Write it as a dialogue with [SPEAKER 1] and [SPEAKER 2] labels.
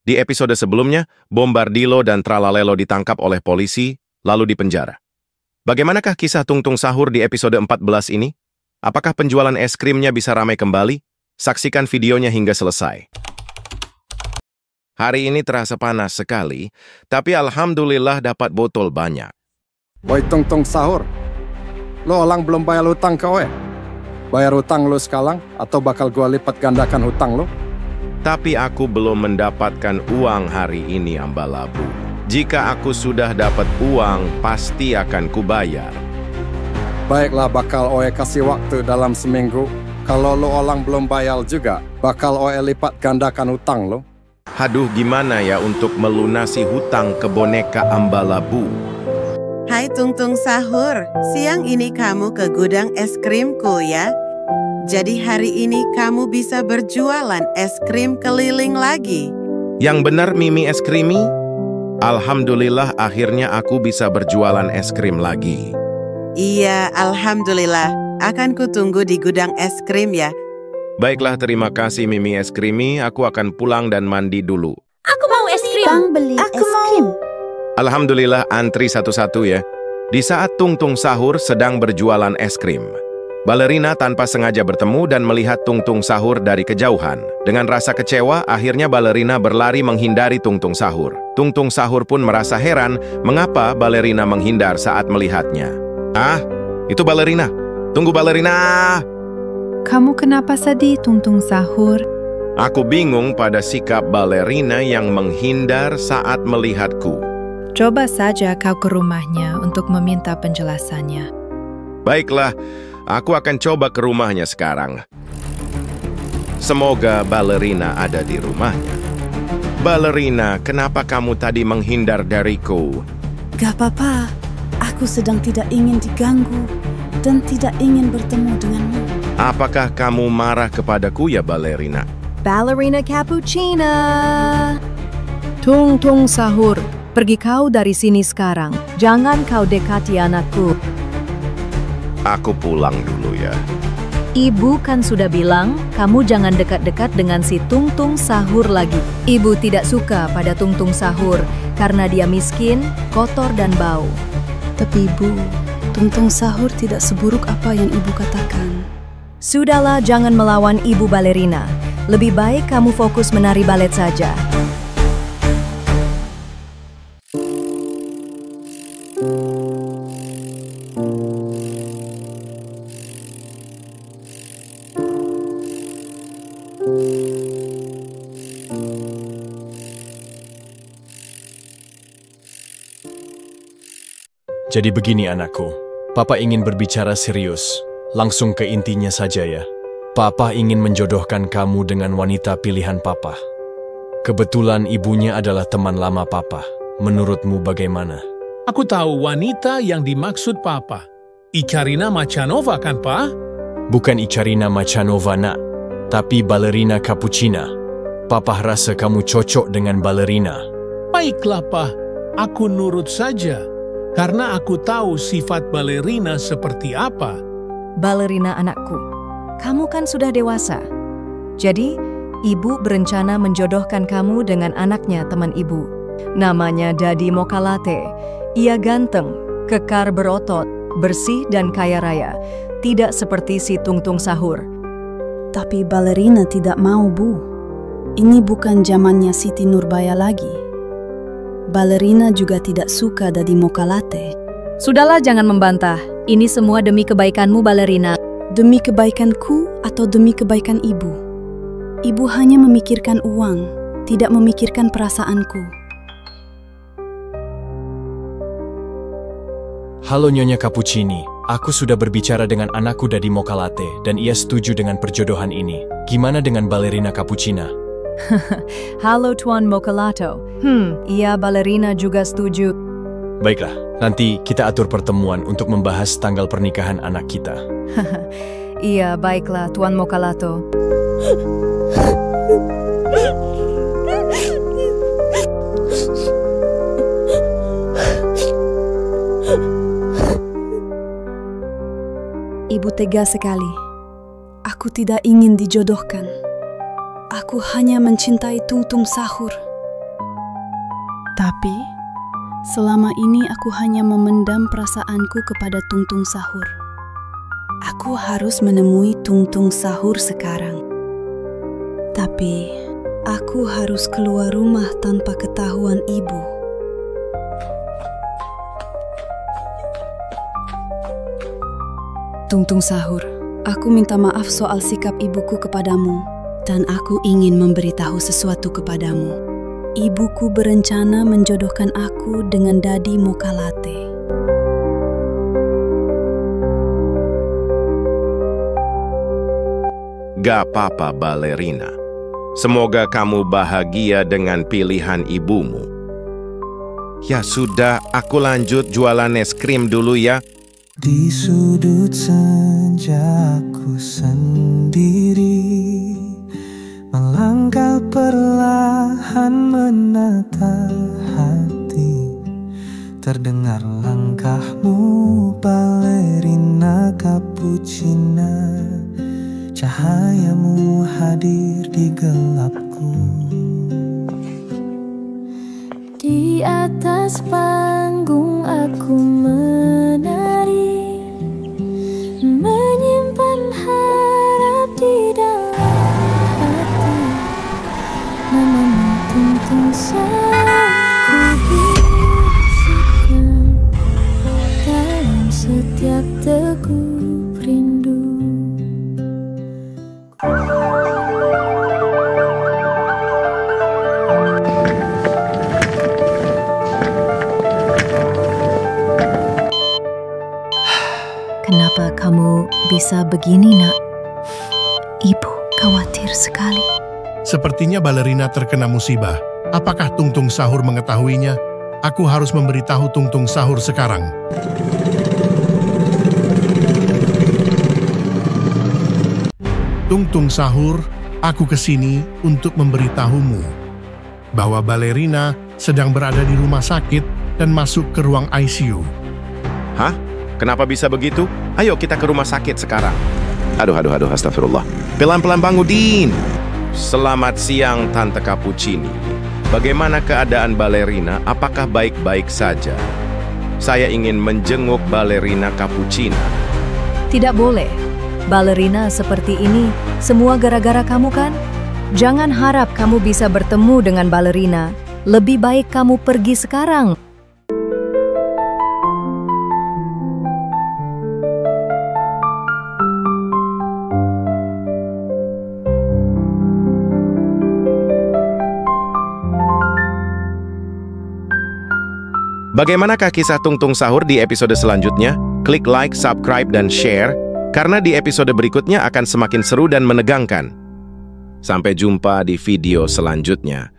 [SPEAKER 1] Di episode sebelumnya, Bombardilo dan Tralalelo ditangkap oleh polisi, lalu dipenjara. Bagaimanakah kisah Tung Tung Sahur di episode 14 ini? Apakah penjualan es krimnya bisa ramai kembali? Saksikan videonya hingga selesai. Hari ini terasa panas sekali, tapi alhamdulillah dapat botol banyak.
[SPEAKER 2] Woi Tung Tung Sahur, lo orang belum bayar hutang kau Bayar hutang lo sekarang atau bakal gua lipat gandakan hutang lo?
[SPEAKER 1] Tapi aku belum mendapatkan uang hari ini, Ambalabu. Jika aku sudah dapat uang, pasti akan kubayar.
[SPEAKER 2] Baiklah, bakal Oe kasih waktu dalam seminggu. Kalau lo orang belum bayar juga, bakal Oe lipat gandakan hutang lo.
[SPEAKER 1] Haduh, gimana ya untuk melunasi hutang ke boneka Ambalabu?
[SPEAKER 3] Hai Tung Tung Sahur, siang ini kamu ke gudang es krimku ya. Jadi hari ini kamu bisa berjualan es krim keliling lagi.
[SPEAKER 1] Yang benar, Mimi es krimi? Alhamdulillah akhirnya aku bisa berjualan es krim lagi.
[SPEAKER 3] Iya, alhamdulillah. Akan kutunggu di gudang es krim ya.
[SPEAKER 1] Baiklah, terima kasih Mimi es krimi. Aku akan pulang dan mandi dulu.
[SPEAKER 4] Aku mau es krim.
[SPEAKER 5] Bang beli es krim.
[SPEAKER 1] Alhamdulillah antri satu-satu ya. Di saat Tung Tung Sahur sedang berjualan es krim, balerina tanpa sengaja bertemu dan melihat Tung Tung Sahur dari kejauhan. Dengan rasa kecewa, akhirnya balerina berlari menghindari Tung Tung Sahur. Tung Tung Sahur pun merasa heran mengapa balerina menghindar saat melihatnya. Ah, itu balerina. Tunggu balerina.
[SPEAKER 5] Kamu kenapa sedih, Tung Tung Sahur?
[SPEAKER 1] Aku bingung pada sikap balerina yang menghindar saat melihatku.
[SPEAKER 5] Coba saja kau ke rumahnya untuk meminta penjelasannya.
[SPEAKER 1] Baiklah, aku akan coba ke rumahnya sekarang. Semoga balerina ada di rumahnya. Balerina, kenapa kamu tadi menghindar dariku?
[SPEAKER 6] Gak apa-apa, aku sedang tidak ingin diganggu dan tidak ingin bertemu denganmu.
[SPEAKER 1] Apakah kamu marah kepadaku ya, balerina?
[SPEAKER 5] Ballerina Cappuccina. Tung Tung Sahur, pergi kau dari sini sekarang. Jangan kau dekati anakku.
[SPEAKER 1] Aku pulang dulu ya.
[SPEAKER 5] Ibu kan sudah bilang, kamu jangan dekat-dekat dengan si Tung Tung Sahur lagi. Ibu tidak suka pada Tung Tung Sahur karena dia miskin, kotor dan bau.
[SPEAKER 6] Tapi Ibu, Tung Tung Sahur tidak seburuk apa yang Ibu katakan.
[SPEAKER 5] Sudahlah, jangan melawan ibu balerina. Lebih baik kamu fokus menari balet saja.
[SPEAKER 7] Jadi begini anakku, Papa ingin berbicara serius, langsung ke intinya saja ya. Papa ingin menjodohkan kamu dengan wanita pilihan Papa. Kebetulan ibunya adalah teman lama Papa. Menurutmu bagaimana?
[SPEAKER 8] Aku tahu wanita yang dimaksud Papa. Icharina Machanova kan, Pa?
[SPEAKER 7] Bukan Icharina Machanova, nak. Tapi Ballerina Cappuccina. Papa rasa kamu cocok dengan balerina.
[SPEAKER 8] Baiklah, Pa. Aku nurut saja. Karena aku tahu sifat balerina seperti apa.
[SPEAKER 5] Balerina anakku, kamu kan sudah dewasa. Jadi, ibu berencana menjodohkan kamu dengan anaknya teman ibu. Namanya Dadi Mokalate. Ia ganteng, kekar berotot, bersih dan kaya raya. Tidak seperti si Tung Tung Sahur.
[SPEAKER 6] Tapi balerina tidak mau, Bu. Ini bukan zamannya Siti Nurbaya lagi. Balerina juga tidak suka Dadi Mokalate.
[SPEAKER 5] Sudahlah, jangan membantah. Ini semua demi kebaikanmu, balerina.
[SPEAKER 6] Demi kebaikanku atau demi kebaikan ibu? Ibu hanya memikirkan uang, tidak memikirkan perasaanku.
[SPEAKER 7] Halo Nyonya Cappuccini, aku sudah berbicara dengan anakku Dadi Mokalate dan ia setuju dengan perjodohan ini. Gimana dengan Ballerina Cappuccina?
[SPEAKER 5] Halo Tuan Mokalato. Iya, balerina juga setuju.
[SPEAKER 7] Baiklah, nanti kita atur pertemuan untuk membahas tanggal pernikahan anak kita.
[SPEAKER 5] Iya, baiklah Tuan Mokalato.
[SPEAKER 6] Ibu tega sekali. Aku tidak ingin dijodohkan. Aku hanya mencintai Tung Tung Sahur. Tapi, selama ini aku hanya memendam perasaanku kepada Tungtung Sahur. Aku harus menemui Tungtung Sahur sekarang. Tapi, aku harus keluar rumah tanpa ketahuan ibu. Tungtung Sahur, aku minta maaf soal sikap ibuku kepadamu, dan aku ingin memberitahu sesuatu kepadamu. Ibuku berencana menjodohkan aku dengan Dadi Mokalate.
[SPEAKER 1] Gak apa-apa, Balerina. Semoga kamu bahagia dengan pilihan ibumu. Ya sudah, aku lanjut jualan es krim dulu ya.
[SPEAKER 4] Di sudut senja ku sendiri, melangkah perlahan menata hati. Terdengar langkahmu, balerina cappuccina. Cahayamu hadir di gelapku.
[SPEAKER 9] Di atas panggung aku menari, menyimpan harap di dalam hati. Namamu Tungtung Sahur, ku bisikan dalam setiap degup rindu.
[SPEAKER 5] Kenapa kamu bisa begini, Nak? Ibu khawatir sekali.
[SPEAKER 8] Sepertinya Balerina terkena musibah. Apakah Tungtung Sahur mengetahuinya? Aku harus memberitahu Tungtung Sahur sekarang. Tungtung Sahur, aku kesini untuk memberitahumu bahwa Balerina sedang berada di rumah sakit dan masuk ke ruang ICU.
[SPEAKER 1] Hah? Kenapa bisa begitu? Ayo kita ke rumah sakit sekarang. Aduh, astagfirullah. Pelan-pelan Bang Udin. Selamat siang, Tante Cappuccini. Bagaimana keadaan Balerina? Apakah baik-baik saja? Saya ingin menjenguk Balerina Cappuccini.
[SPEAKER 5] Tidak boleh. Balerina seperti ini, semua gara-gara kamu kan? Jangan harap kamu bisa bertemu dengan Balerina. Lebih baik kamu pergi sekarang.
[SPEAKER 1] Bagaimanakah kisah Tungtung Sahur di episode selanjutnya? Klik like, subscribe, dan share, karena di episode berikutnya akan semakin seru dan menegangkan. Sampai jumpa di video selanjutnya.